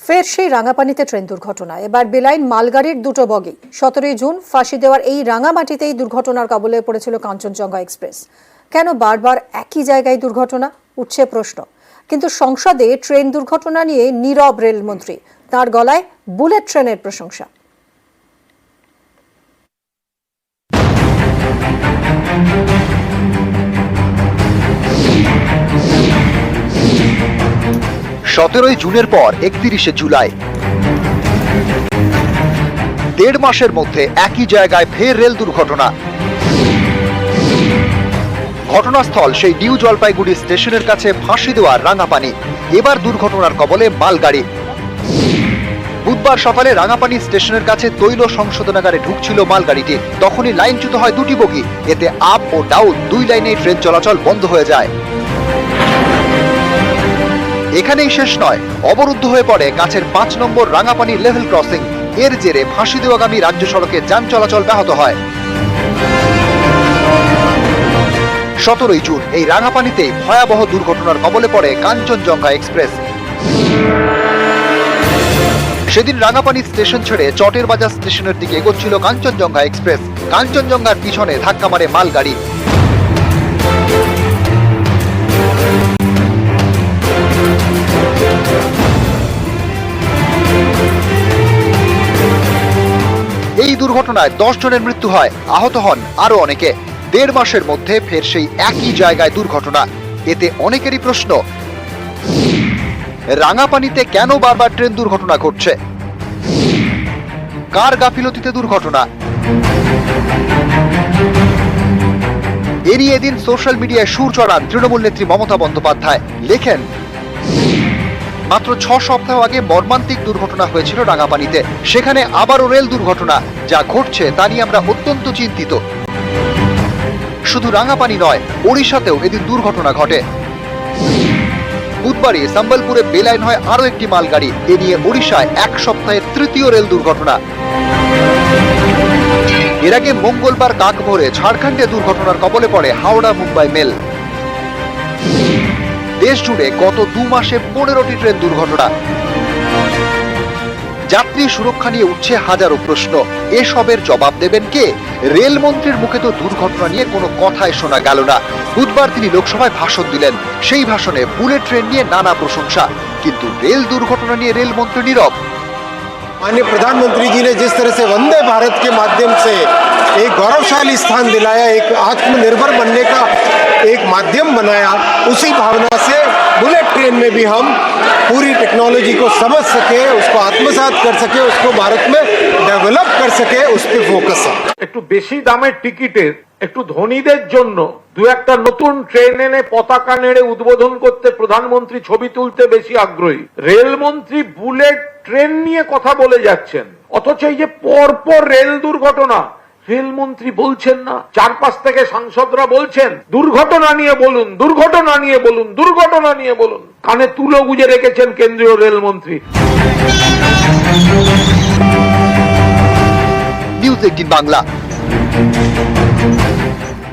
ফের সেই রাঙাপানিতে ট্রেন দুর্ঘটনা। এবার বেলাইন মালগাড়ির দুটো বগি। 17 জুন ফাঁসি দেওয়ার এই রাঙামাটিতেই দুর্ঘটনার কবলে পড়েছিল কাঞ্চনজঙ্ঘা এক্সপ্রেস। কেন বারবার একই জায়গায় দুর্ঘটনা, উঠছে প্রশ্ন। কিন্তু সংসদে ট্রেন দুর্ঘটনা নিয়ে নীরব রেলমন্ত্রী। তার গলায় বুলেট ট্রেনের প্রশংসা। সতেরোই জুনের পর 31শে জুলাই, 1.5 মাসের মধ্যে একই জায়গায় ফের রেল দুর্ঘটনা। ঘটনাস্থল সেই নিউ জলপাইগুড়ি স্টেশনের কাছে ফাঁসি দেওয়া রাঙাপানি। এবার দুর্ঘটনার কবলে মালগাড়ি। বুধবার সকালে রাঙাপানি স্টেশনের কাছে তৈল সংশোধনাগারে ঢুকছিল মালগাড়িটি। তখনই লাইনচ্যুত হয় দুটি বগি। এতে আপ ও ডাউন দুই লাইনেই ট্রেন চলাচল বন্ধ হয়ে যায়। এখানেই শেষ নয়, অবরুদ্ধ হয়ে পড়ে কাছের 5 নম্বর রাঙাপানি লেভেল ক্রসিং। এর জেরে ফাঁসি দেওয়াগামী রাজ্য সড়কে যান চলাচল ব্যাহত হয়। 17ই জুন এই রাঙাপানিতেই ভয়াবহ দুর্ঘটনার কবলে পড়ে কাঞ্চনজঙ্ঘা এক্সপ্রেস। সেদিন রাঙাপানি স্টেশন ছেড়ে চটের বাজার স্টেশনের দিকে এগোচ্ছিল কাঞ্চনজঙ্ঘা এক্সপ্রেস। কাঞ্চনজঙ্ঘার পিছনে ধাক্কা মারে মালগাড়ি। এই দুর্ঘটনায় 10 জনের মৃত্যু হয়, আহত হন আরো অনেকে। 1.5 মাসের মধ্যে ফের সেই একই জায়গায় দুর্ঘটনা। এতে অনেকেরই প্রশ্ন, রাঙাপানিতে কেন বারবার ট্রেন দুর্ঘটনা ঘটছে? কার গাফিলতিতে দুর্ঘটনা? এরই এদিন সোশ্যাল মিডিয়ায় সুর চড়ান তৃণমূল নেত্রী মমতা বন্দ্যোপাধ্যায়। লেখেন, মাত্র 6 সপ্তাহ আগে মর্মান্তিক দুর্ঘটনা হয়েছিল রাঙাপানিতে। সেখানে আবারও রেল দুর্ঘটনা। যা ঘটছে তা নিয়ে আমরা অত্যন্ত চিন্তিত। শুধু রাঙাপানি নয়, ওড়িশাতেও এদিন দুর্ঘটনা ঘটে। বুধবারই সম্বলপুরে বেলাইন হয় আরো একটি মালগাড়ি। এ নিয়ে ওড়িশায় 1 সপ্তাহের 3য় রেল দুর্ঘটনা। এর আগে মঙ্গলবার কাক ভোরে ঝাড়খণ্ডে দুর্ঘটনার কবলে পড়ে হাওড়া মুম্বাই মেল। দেশ জুড়ে গত 2 মাসে 15টি ট্রেন দুর্ঘটনা। যাত্রী সুরক্ষা নিয়ে উঠছে হাজারো প্রশ্ন। এসবের জবাব দেবেন কে? রেলমন্ত্রীর মুখে তো দুর্ঘটনা নিয়ে কোনো কথাই শোনা গেল না। বুধবার তিনি লোকসভায় ভাষণ দিলেন। সেই ভাষণে বুলেট ট্রেন নিয়ে নানা প্রশংসা, কিন্তু রেল দুর্ঘটনা নিয়ে রেলমন্ত্রী নীরব। माननीय प्रधानमंत्री जी ने जिस तरह से वंदे भारत के माध्यम से एक गौरवशाली स्थान दिलाया, एक आत्मनिर्भर बनने का एक माध्यम बनाया, उसी भावना से बुलेट ट्रेन में भी हम पूरी टेक्नोलॉजी को समझ सके, उसको आत्मसात कर सके, उसको भारत में डेवलप कर सके, उस पर फोकस है। একটু বেশি দামের টিকিটের একটু ধনীদের জন্য 2-1টা নতুন ট্রেন এনে পতাকা নেড়ে উদ্বোধন করতে প্রধানমন্ত্রী ছবি তুলতে বেশি আগ্রহী। রেলমন্ত্রী বুলেট ট্রেন নিয়ে কথা বলে যাচ্ছেন, অথচ এই যে পরপর রেল দুর্ঘটনা, রেলমন্ত্রী বলছেন না। 4-5 থেকে সাংসদরা বলছেন দুর্ঘটনা নিয়ে বলুন, দুর্ঘটনা নিয়ে বলুন, দুর্ঘটনা নিয়ে বলুন। কানে তুলো গুজে রেখেছেন কেন্দ্রীয় রেলমন্ত্রী। নিউজ 18 বাংলা।